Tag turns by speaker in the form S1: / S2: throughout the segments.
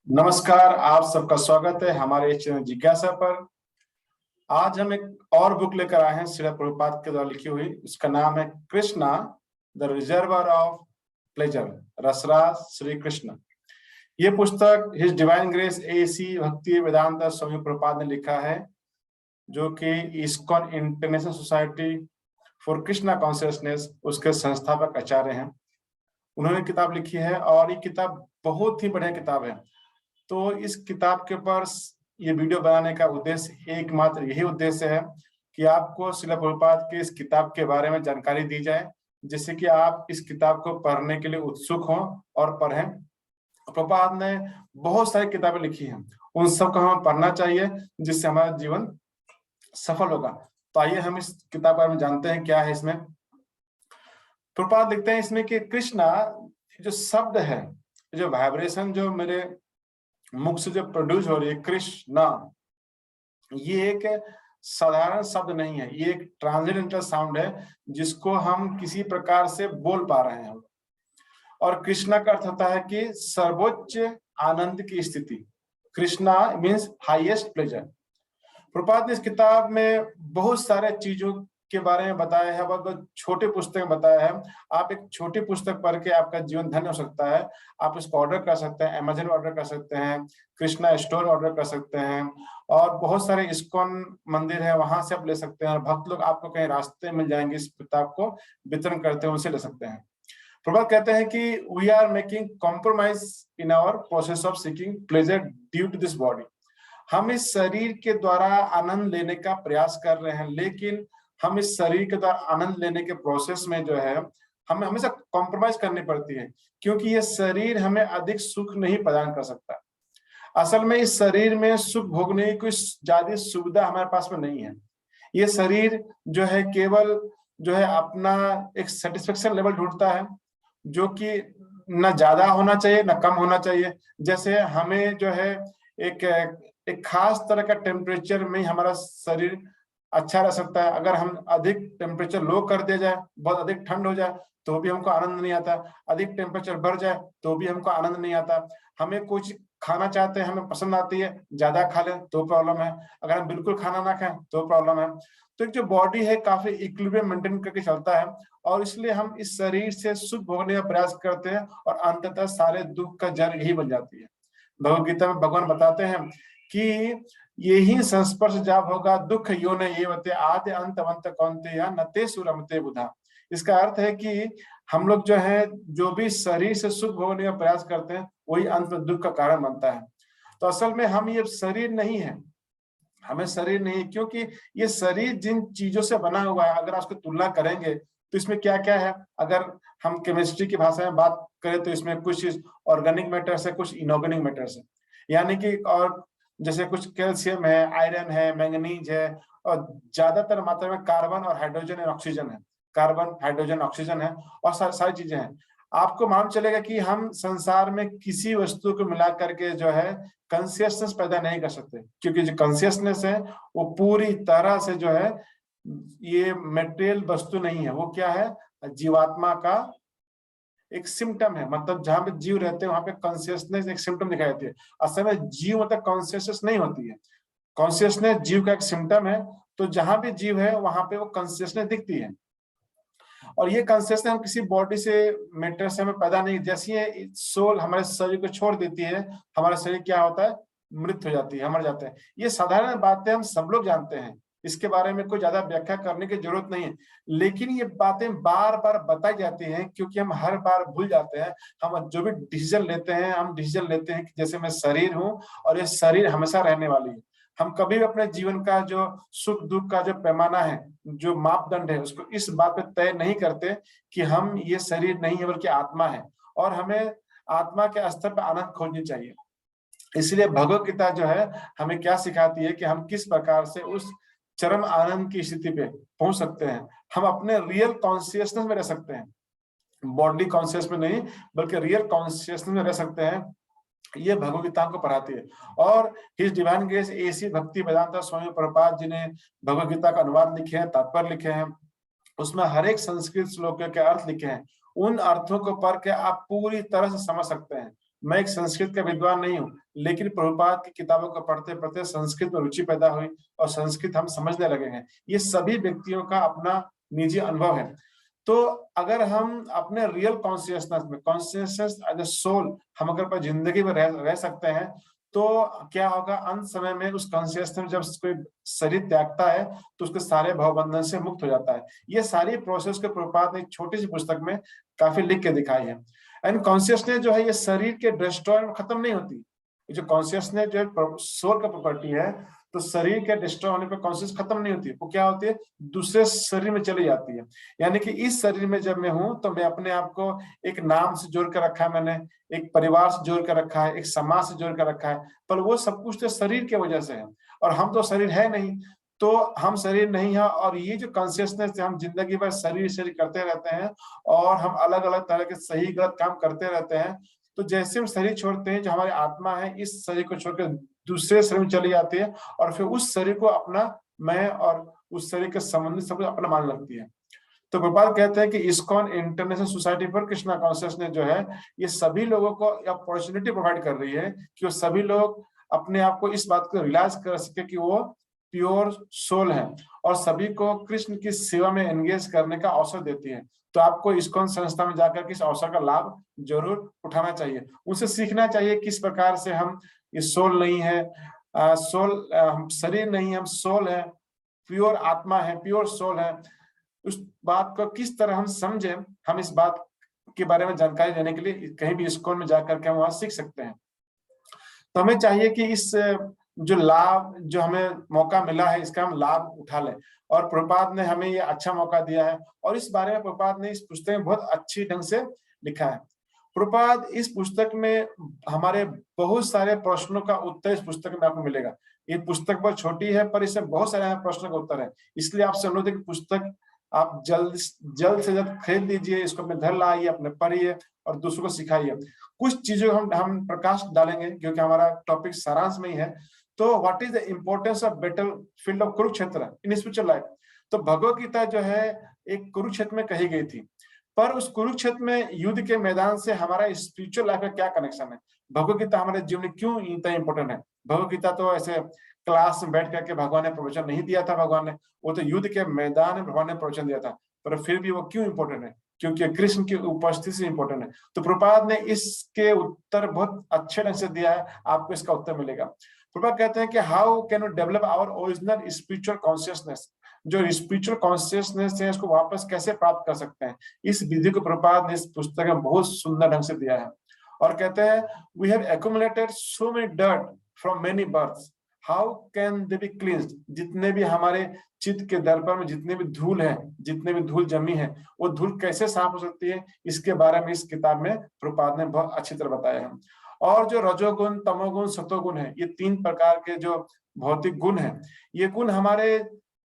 S1: नमस्कार, आप सबका स्वागत है हमारे इस चैनल जिज्ञासा पर। आज हम एक और बुक लेकर आए हैं श्रील प्रभुपाद के द्वारा लिखी हुई। उसका नाम है Krishna the reservoir of pleasure, Rasraj Shri Krishna. ये पुस्तक हिज डिवाइन ग्रेस एसी भक्ति वेदांत स्वामी प्रभुपाद ने लिखा है, जो कि ISKCON international society for Krishna consciousness उसके संस्थापक आचार्य हैं। उन्होंने किताब लिखी है और ये किताब बहुत ही बढ़िया किताब है। तो इस किताब के ऊपर ये वीडियो बनाने का उद्देश्य एकमात्र यही उद्देश्य है कि आपको श्रील प्रभुपाद के इस किताब के बारे में जानकारी दी जाए, जिससे कि आप इस किताब को पढ़ने के लिए उत्सुक हों और पढ़ें। प्रभुपाद ने बहुत सारी किताबें लिखी हैं, उन सबको हमें पढ़ना चाहिए, जिससे हमारा जीवन सफल होगा। तो आइए हम इस किताब के बारे में जानते हैं क्या है इसमें। प्रभुपाद लिखते हैं इसमें कि कृष्णा जो शब्द है, जो वाइब्रेशन जो मेरे मुख से जो प्रोड्यूस हो रही है कृष्णा, ये एक साधारण शब्द नहीं है, ये एक ट्रांसेंडेंटल साउंड है जिसको हम किसी प्रकार से बोल पा रहे हैं। और कृष्णा का अर्थ होता है कि सर्वोच्च आनंद की स्थिति। Krishna means highest pleasure. Prabhupada ने इस किताब में बहुत सारे चीजों के बारे में बताया है, बहुत छोटे पुस्तक में बताया है। आप एक छोटी पुस्तक पढ़ के आपका जीवन धन्य हो सकता है। आप इसको ऑर्डर कर सकते हैं, अमेजन ऑर्डर कर सकते हैं, कृष्णा स्टोर ऑर्डर कर सकते हैं, और बहुत सारे इस्कॉन मंदिर है वहां से आप ले सकते हैं। और भक्त लोग आपको कहीं रास्ते मिल जाएंगे इस किताब को वितरण करते हैं, उनसे ले सकते हैं। प्रभुपाद कहते हैं कि we are making compromise in our process of seeking pleasure due to this body. हम इस शरीर के द्वारा आनंद लेने का प्रयास कर रहे हैं, लेकिन हम इस शरीर के द्वारा आनंद लेने के प्रोसेस में जो है हमें हमेशा कॉम्प्रोमाइज करनी पड़ती है, क्योंकि ये शरीर हमें अधिक सुख नहीं प्रदान कर सकता। असल में इस शरीर में सुख भोगने की कोई ज्यादा सुविधा हमारे पास में नहीं है। ये शरीर जो है केवल जो है अपना एक सेटिस्फेक्शन लेवल ढूंढता है, जो कि न ज्यादा होना चाहिए न कम होना चाहिए। जैसे हमें जो है एक एक खास तरह का टेम्परेचर में ही हमारा शरीर अच्छा रह सकता है। अगर हम अधिक टेम्परेचर लो कर दिया जाए, बहुत अधिक ठंड हो जाए, तो भी हमको आनंद नहीं आता। अधिक टेम्परेचर बढ़ जाए तो भी हमको आनंद नहीं आता। हमें कुछ खाना चाहते हैं, हमें पसंद आती है, ज्यादा खा लें तो प्रॉब्लम है, अगर हम बिल्कुल खाना ना खाएं तो प्रॉब्लम है। तो एक जो बॉडी है काफी इक्विलिब्रियम मेंटेन करके चलता है, और इसलिए हम इस शरीर से सुख भोगने का प्रयास करते हैं, और अंततः सारे दुख का जड़ यही बन जाती है। भगवद गीता में भगवान बताते हैं कि यही संस्पर्श जाप होगा दुख यो न ये वते आद्य अंत अवंत कौनते या नते सुरमते बुधा। इसका अर्थ है कि हम लोग जो है जो भी शरीर से सुख भोगने का प्रयास करते हैं, वही अंत में दुख का कारण बनता है। तो असल में हम ये शरीर नहीं है, हमें शरीर नहीं, क्योंकि ये शरीर जिन चीजों से बना हुआ है, अगर आप उसकी तुलना करेंगे तो इसमें क्या क्या है। अगर हम केमिस्ट्री की भाषा में बात करें तो इसमें कुछ ऑर्गेनिक मैटर्स है, कुछ इनऑर्गेनिक मैटर्स है। यानी कि और जैसे कुछ कैल्शियम है, आयरन है, मैंगनीज है, और ज्यादातर मात्रा में कार्बन और हाइड्रोजन और ऑक्सीजन है। कार्बन, हाइड्रोजन, ऑक्सीजन है, और सारी चीजें हैं। आपको मालूम चलेगा कि हम संसार में किसी वस्तु को मिला करके जो है कॉन्शियसनेस पैदा नहीं कर सकते, क्योंकि जो कॉन्शियसनेस है वो पूरी तरह से जो है ये मटेरियल वस्तु नहीं है। वो क्या है? जीवात्मा का एक सिम्टम है। मतलब जहां पे जीव रहते हैं वहां पे कॉन्शियसनेस एक सिम्टम दिखाई देती है। असल में जीव मतलब कॉन्शियसनेस नहीं होती है, कॉन्शियसनेस जीव का एक सिम्टम है। तो जहां भी जीव है वहां पे वो कॉन्शियसनेस दिखती है, और ये कॉन्शियसनेस हम किसी बॉडी से मैटर से हमें पैदा नहीं। जैसे ये सोल हमारे शरीर को छोड़ देती है, हमारा शरीर क्या होता है? मृत हो जाती है, मर जाते हैं। ये साधारण बातें हम सब लोग जानते हैं, इसके बारे में कोई ज्यादा व्याख्या करने की जरूरत नहीं है। लेकिन ये बातें बार बार बताई जाती हैं, क्योंकि हम हर बार भूल जाते हैं। हम जो भी डिसीजन लेते हैं, हम डिसीजन लेते हैं कि जैसे मैं शरीर हूँ और ये शरीर हमेशा रहने वाली है। हम कभी भी अपने जीवन का जो सुख दुख का जो पैमाना है, जो मापदंड है, उसको इस बात पे तय नहीं करते कि हम ये शरीर नहीं है बल्कि आत्मा है, और हमें आत्मा के स्तर पर आनंद खोजनी चाहिए। इसलिए भगवत गीता जो है हमें क्या सिखाती है कि हम किस प्रकार से उस चरम आनंद की स्थिति पे पहुंच सकते हैं। हम अपने रियल कॉन्शियसनेस में रह सकते हैं, बॉडी कॉन्शियस में नहीं, बल्कि रियल कॉन्शियसनेस में रह सकते हैं। ये भगवद गीता को पढ़ाती है। और हिज डिवाइन ग्रेस एसी भक्ति वेदांत स्वामी प्रभुपाद जी ने भगवद गीता का अनुवाद लिखे हैं, तात्पर्य लिखे हैं। उसमें हर एक संस्कृत श्लोक के अर्थ लिखे हैं। उन अर्थों को पढ़ के आप पूरी तरह से समझ सकते हैं। मैं एक संस्कृत का विद्वान नहीं हूँ, लेकिन प्रभुपाद की किताबों को पढ़ते पढ़ते संस्कृत में रुचि पैदा हुई और संस्कृत हम समझने लगे हैं। ये सभी व्यक्तियों का अपना निजी अनुभव है। तो अगर हम अपने real consciousness as a soul हम अगर अपनी जिंदगी में रह सकते हैं, तो क्या होगा, अंत समय में उस कॉन्शियसनेस जब कोई शरीर त्यागता है तो उसके सारे भवबंधन से मुक्त हो जाता है। ये सारी प्रोसेस के प्रभुपाद ने एक छोटी सी पुस्तक में काफी लिख के दिखाई है। एंड कॉन्शियसनेस जो है ये शरीर के डिस्ट्रॉय में खत्म नहीं होती। ये जो कॉन्शियसनेस जो है सोल का प्रॉपर्टी है, तो शरीर के डिस्ट्रॉय होने पर कॉन्शियस खत्म नहीं होती, वो क्या होती है, दूसरे शरीर में चली जाती है। यानी कि इस शरीर में जब मैं हूं तो मैं अपने आप को एक नाम से जोड़ कर रखा है, मैंने एक परिवार से जोड़ कर रखा है, एक समाज से जोड़ कर रखा है, पर वो सब कुछ तो शरीर की वजह से है और हम तो शरीर है नहीं। तो हम शरीर नहीं है, और ये जो कॉन्शियसनेस है, हम जिंदगी भर शरीर शरीर करते रहते हैं और हम अलग अलग तरह के सही गलत काम करते रहते हैं। तो जैसे हम शरीर छोड़ते हैं, जो हमारी आत्मा है इस शरीर को छोड़कर दूसरे शरीर में चली जाती है और फिर उस शरीर को अपना मैं और उस शरीर के संबंधित सब कुछ अपना मानने लगती है। तो गोपाल कहते हैं कि ISKCON international society for Krishna consciousness जो है, ये सभी लोगों को अपॉर्चुनिटी प्रोवाइड कर रही है कि वो सभी लोग अपने आप को इस बात को रियलाइज कर सके कि वो प्योर सोल है और सभी को कृष्ण की सेवा में एंगेज करने का अवसर देती है। तो आपको इस्कॉन संस्था में जाकर के इस अवसर का लाभ जरूर उठाना चाहिए, उनसे सीखना चाहिए किस प्रकार से हम ये सोल नहीं है, हम शरीर नहीं, हम सोल है, प्योर आत्मा है, प्योर सोल है। उस बात को किस तरह हम समझें, हम इस बात के बारे में जानकारी देने के लिए कहीं भी इस्कॉन में जाकर के हम वहां सीख सकते हैं। तो हमें चाहिए कि इस जो लाभ जो हमें मौका मिला है इसका हम लाभ उठा लें, और प्रभुपाद ने हमें ये अच्छा मौका दिया है और इस बारे में प्रभुपाद ने इस पुस्तक में बहुत अच्छी ढंग से लिखा है। प्रभुपाद इस पुस्तक में हमारे बहुत सारे प्रश्नों का उत्तर इस पुस्तक में आपको मिलेगा। ये पुस्तक बहुत छोटी है पर इसमें बहुत सारे प्रश्नों का उत्तर है, इसलिए आपसे अनुरोध है कि पुस्तक आप जल्द से जल्द खरीद लीजिए, इसको अपने घर लाइए, अपने पढ़िए और दूसरों को सिखाइए। कुछ चीजों हम प्रकाश डालेंगे क्योंकि हमारा टॉपिक सारांश में ही है। तो what is the importance of battle field of Kurukshetra in spiritual life. तो भगवत गीता जो है एक कुरुक्षेत्र में कही गई थी, पर उस कुरुक्षेत्र में युद्ध के मैदान से हमारा स्पिरिचुअल लाइफ का क्या कनेक्शन है, भगवत गीता हमारे जीवन में क्यों इतना इंपॉर्टेंट है। भगवत गीता तो ऐसे क्लास में बैठ करके भगवान ने प्रवचन नहीं दिया था, भगवान ने वो तो युद्ध के मैदान में भगवान ने प्रवचन दिया था, पर फिर भी वो क्यों इंपॉर्टेंट है, क्योंकि कृष्ण की उपस्थिति से इंपॉर्टेंट है। तो प्रभुपाद ने इसके उत्तर बहुत अच्छे ढंग से दिया है, आपको इसका उत्तर मिलेगा। प्रभुपाद कहते हैं कि how can you develop our original spiritual consciousness, जो स्पिरिचुअल कॉन्शियसनेस है उसको वापस कैसे प्राप्त कर सकते हैं, इस विधि को प्रभुपाद ने इस पुस्तक में बहुत सुंदर ढंग से दिया है। और कहते हैं we have accumulated so many dirt from many births, how can they be cleansed, जितने भी हमारे चित्त के दर्पण में जितने भी धूल है, जितने भी धूल जमी है, वो धूल कैसे साफ हो सकती है, इसके बारे में इस किताब में प्रभुपाद ने बहुत अच्छी तरह बताया है। और जो रजोगुण, तमोगुण, सतोगुण है, ये 3 प्रकार के जो भौतिक गुण है, ये गुण हमारे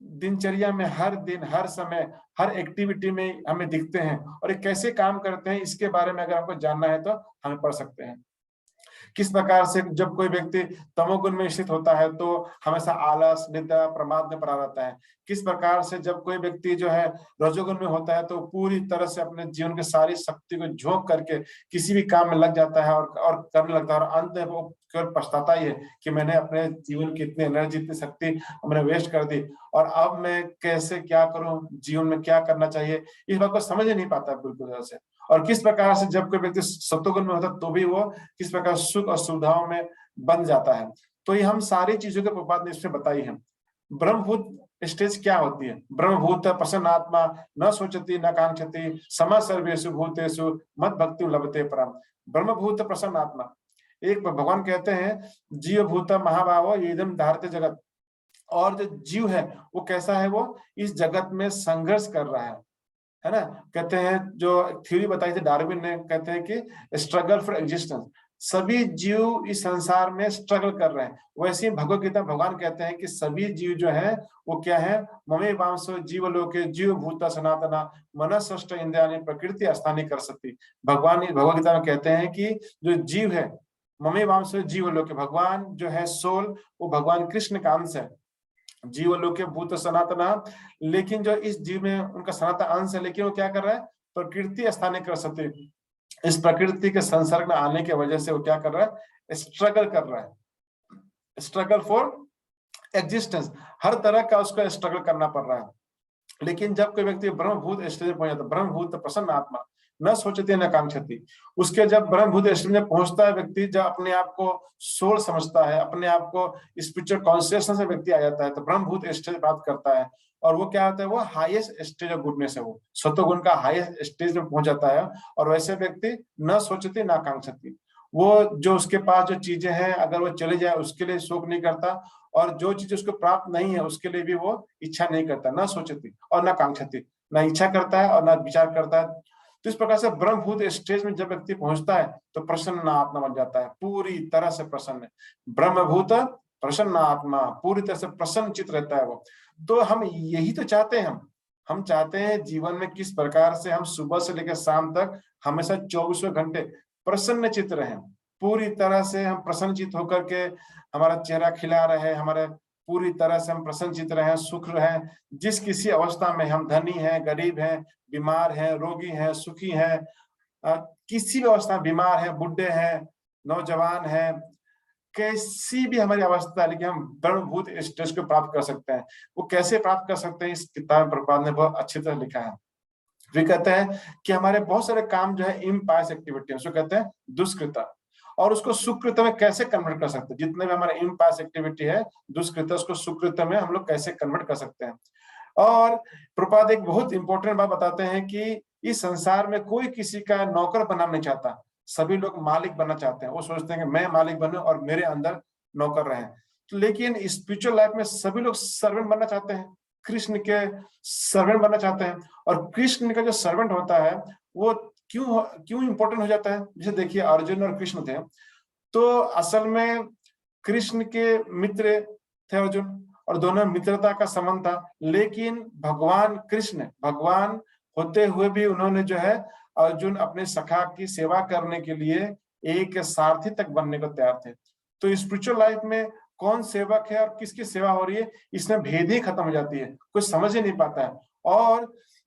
S1: दिनचर्या में हर दिन, हर समय, हर एक्टिविटी में हमें दिखते हैं और ये कैसे काम करते हैं, इसके बारे में अगर हमको जानना है तो हमें पढ़ सकते हैं। किस प्रकार से जब कोई व्यक्ति तमोगुण में स्थित होता है तो हमेशा आलस, निद्रा, प्रमाद में पड़ा रहता है। किस प्रकार से जब कोई व्यक्ति जो है रजोगुण में होता है तो पूरी तरह से अपने जीवन की सारी शक्ति को झोंक करके किसी भी काम में लग जाता है और करने लगता है, और अंत में वो केवल पछताता ही है कि मैंने अपने जीवन की इतनी एनर्जी, इतनी शक्ति मैंने वेस्ट कर दी और अब मैं कैसे क्या करूं, जीवन में क्या करना चाहिए, इस बात को समझ ही नहीं पाता बिल्कुल तरह से। और किस प्रकार से जब कोई व्यक्ति सत्वगुण में होता है तो भी वो किस प्रकार सुख और सुविधाओं में बन जाता है। तो ये हम सारी चीजों के प्रभुपाद ने इसमें बताई है। ब्रह्मभूत स्टेज क्या होती है, ब्रह्मभूत प्रसन्न आत्मा, न सोचती न कांक्षति, सम सर्वेषु भूतेषु मद भक्ति लभते परम। ब्रह्मभूत प्रसन्न आत्मा, एक भगवान कहते हैं जीव भूत महाभाव इदम धारते जगत, और जो जीव है वो कैसा है, वो इस जगत में संघर्ष कर रहा है ना। कहते हैं जो थ्योरी बताई थी डार्विन ने, कहते हैं कि स्ट्रगल फॉर एग्जिस्टेंस, सभी जीव इस संसार में स्ट्रगल कर रहे हैं। वैसे ही भगवत गीता भगवान कहते हैं कि सभी जीव जो है वो क्या है, ममे वांसो जीव लोके जीव भूता सनातना मनसष्ट इंद्रियाणि प्रकृति स्थानी कर सकती। भगवान भगवत गीता में कहते हैं कि जो जीव है, ममे वांसो जीव लोके, भगवान जो है सोल, वो भगवान कृष्ण का अंश है। जीव लोके भूत सनातना, लेकिन जो इस जीव में उनका सनातन अंश है, लेकिन वो क्या कर रहा है, प्रकृति स्थानीय कर सकते, इस प्रकृति के संसर्ग में आने की वजह से वो क्या कर रहा है, स्ट्रगल कर रहा है, स्ट्रगल फॉर एग्जिस्टेंस, हर तरह का उसको स्ट्रगल करना पड़ रहा है। लेकिन जब कोई व्यक्ति ब्रह्मभूत स्टेज में पहुंच जाता है, ब्रह्मभूत प्रसन्न आत्मा न सोचती न कांक्षती, उसके जब ब्रह्मभूत स्टेज में पहुंचता है व्यक्ति, जब अपने आप को सोल समझता है, अपने आप को स्पिरिचुअल कॉन्शियसनेस से व्यक्ति आ जाता है, तो ब्रह्मभूत स्टेज प्राप्त करता है। और वो क्या होता है, वो हाईएस्ट स्टेज ऑफ गुडनेस है, वो सत्वगुण का हाईएस्ट स्टेज में पहुंच जाता है। और वैसे व्यक्ति न सोचती न कांक्षती, वो जो उसके पास जो चीजें हैं अगर वो चले जाए उसके लिए शोक नहीं करता, और जो चीज उसको प्राप्त नहीं है उसके लिए भी वो इच्छा नहीं करता, न सोचती और न कांक्षती, न इच्छा करता है और न विचार करता है। तो इस प्रकार से ब्रह्मभूत स्टेज में जब व्यक्ति पहुंचता है तो प्रसन्न आत्मा बन जाता है, पूरी तरह से प्रसन्न, ब्रह्मभूत प्रसन्न आत्मा, पूरी तरह से प्रसन्न चित्त रहता है वो। तो हम यही तो चाहते हैं, हम चाहते हैं जीवन में किस प्रकार से हम सुबह से लेकर शाम तक हमेशा 24 घंटे प्रसन्न चित्त रहें, पूरी तरह से हम प्रसन्न चित्त होकर के हमारा चेहरा खिला रहे, हमारे पूरी तरह से हम प्रसन्न चित्त रहे, सुख रहे, जिस किसी अवस्था में हम धनी हैं, गरीब हैं, बीमार हैं, रोगी हैं, सुखी हैं, किसी भी अवस्था, बीमार हैं, बुढ़े हैं, नौजवान हैं, कैसी भी हमारी अवस्था है, लेकिन हम ब्रह्मभूत स्टेज को प्राप्त कर सकते हैं। वो कैसे प्राप्त कर सकते हैं, इस किताब में प्रभुपाद ने बहुत अच्छी तरह लिखा है। वे कहते हैं कि हमारे बहुत सारे काम जो है इम्पायस एक्टिविटी है, उसको कहते हैं दुष्कृता, और उसको सुकृत में कैसे कन्वर्ट कर सकते हैं। जितने भी हमारे इम्पायस एक्टिविटी है दुष्कृत, उसको सुकृत में हम लोग कैसे कन्वर्ट कर सकते हैं। और प्रभुपाद एक बहुत इंपॉर्टेंट बात बताते हैं कि इस संसार में कोई किसी का नौकर बनना नहीं चाहता, सभी लोग मालिक बनना चाहते हैं। वो सोचते हैं कि मैं मालिक बनूं और मेरे अंदर नौकर रहे। लेकिन स्पिरिचुअल लाइफ में सभी लोग सर्वेंट बनना चाहते हैं, कृष्ण के सर्वेंट बनना चाहते हैं। और कृष्ण का जो सर्वेंट होता है वो क्यों इंपॉर्टेंट हो जाता है। जैसे देखिए अर्जुन और कृष्ण थे, तो असल में कृष्ण के मित्र थे अर्जुन, और दोनों मित्रता का संबंध था। लेकिन भगवान कृष्ण, भगवान होते हुए भी उन्होंने जो है अर्जुन अपने सखा की सेवा करने के लिए एक सारथी तक बनने को तैयार थे। तो स्पिरिचुअल लाइफ में कौन सेवक है और किसकी सेवा हो रही है, इसमें भेद ही खत्म हो जाती है, कोई समझ ही नहीं पाता है।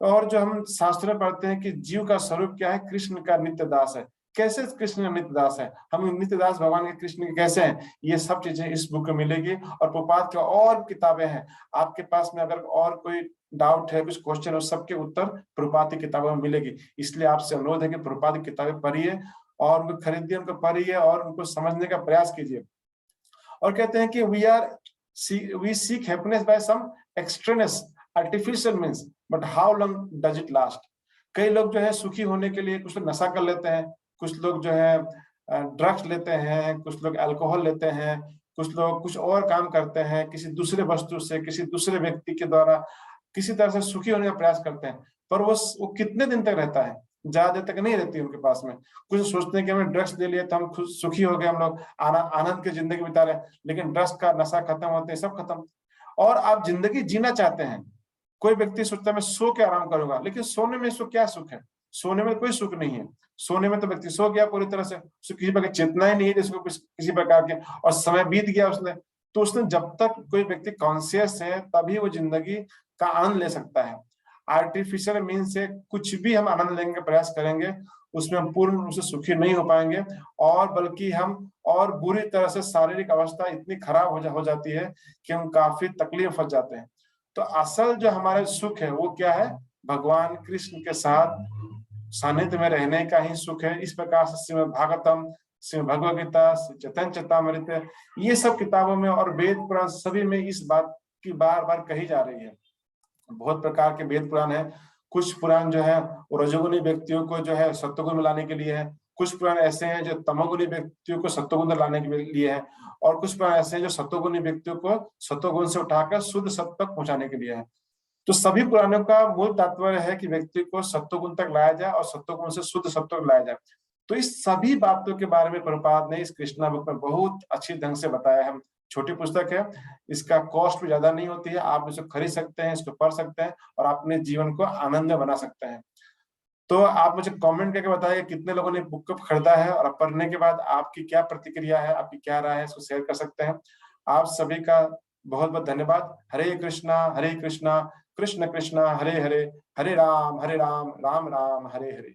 S1: और जो हम शास्त्र में पढ़ते हैं कि जीव का स्वरूप क्या है, कृष्ण का नित्य दास है। कैसे कृष्ण का नित्य दास है, हम नित्य दास भगवान के कृष्ण के कैसे हैं, ये सब चीजें इस बुक में मिलेगी। और प्रभुपाद की और किताबें हैं, आपके पास में अगर और कोई डाउट है, कुछ क्वेश्चन है, सबके उत्तर प्रभुपाद की किताबों में मिलेगी। इसलिए आपसे अनुरोध है कि प्रभुपाद की किताबें पढ़िए और उनको खरीदिए, उनको पढ़िए और उनको समझने का प्रयास कीजिए। और कहते हैं कि we seek happiness by some extraneous artificial means, but how long does it last. कई लोग जो है सुखी होने के लिए कुछ लोग नशा कर लेते हैं, कुछ लोग जो है ड्रग्स लेते हैं, कुछ लोग अल्कोहल लेते हैं, कुछ लोग कुछ और काम करते हैं, किसी दूसरे वस्तु से, किसी दूसरे व्यक्ति के द्वारा किसी तरह से सुखी होने का प्रयास करते हैं। पर वो कितने दिन तक रहता है, ज्यादा देर तक नहीं रहती उनके पास में। कुछ सोचते हैं कि हमने ड्रग्स ले लिया तो हम खुद सुखी हो गए, हम लोग आनंद की जिंदगी बिता रहे हैं, लेकिन ड्रग्स का नशा खत्म होते हैं, सब खत्म। और आप जिंदगी जीना चाहते हैं, कोई व्यक्ति सोचता है मैं सो के आराम करूंगा, लेकिन सोने में इसको क्या सुख है, सोने में कोई सुख नहीं है। सोने में तो व्यक्ति सो गया पूरी तरह से, उसको किसी प्रकार चेतना ही नहीं है जिसको किसी प्रकार के, और समय बीत गया उसने। तो उसने जब तक कोई व्यक्ति कॉन्शियस है तभी वो जिंदगी का आनंद ले सकता है। आर्टिफिशियल मीन से कुछ भी हम आनंद लेने का प्रयास करेंगे उसमें हम पूर्ण रूप से सुखी नहीं हो पाएंगे, और बल्कि हम और बुरी तरह से शारीरिक अवस्था इतनी खराब हो जाती है कि हम काफी तकलीफ फंस जाते हैं। तो असल जो हमारा सुख है वो क्या है, भगवान कृष्ण के साथ सानिध्य में रहने का ही सुख है। इस प्रकार से श्रीमद् भागवतम, श्रीमद् भगवद गीता, चैतन्य चरितामृत, ये सब किताबों में और वेद पुराण सभी में इस बात की बार बार कही जा रही है। बहुत प्रकार के वेद पुराण है, कुछ पुराण जो है वो रजोगुणी व्यक्तियों को जो है सत्वगुण में लाने के लिए है, कुछ पुराण ऐसे हैं जो तमोगुणी व्यक्तियों को सत्वगुण में लाने के लिए है, और कुछ पुराण ऐसे हैं जो सत्वगुणी व्यक्तियों को सत्वगुण से उठाकर शुद्ध सत्व तक पहुंचाने के लिए है। तो सभी पुराणों का मूल तात्पर्य है कि व्यक्ति को सत्वगुण तक लाया जाए और सत्वगुण से शुद्ध सत्व तक लाया जाए। तो इस सभी बातों के बारे में प्रभुपाद ने इस कृष्णा बुक में बहुत अच्छी ढंग से बताया है। छोटी पुस्तक है, इसका कॉस्ट भी ज्यादा नहीं होती है, आप इसे खरीद सकते हैं, इसको पढ़ सकते हैं और अपने जीवन को आनंद में बना सकते हैं। तो आप मुझे कमेंट करके बताइए कितने लोगों ने बुक को खरीदा है, और पढ़ने के बाद आपकी क्या प्रतिक्रिया है, आपकी क्या राय है, इसको शेयर कर सकते हैं। आप सभी का बहुत बहुत धन्यवाद। हरे कृष्णा कृष्ण कृष्ण हरे हरे, हरे राम राम राम हरे हरे।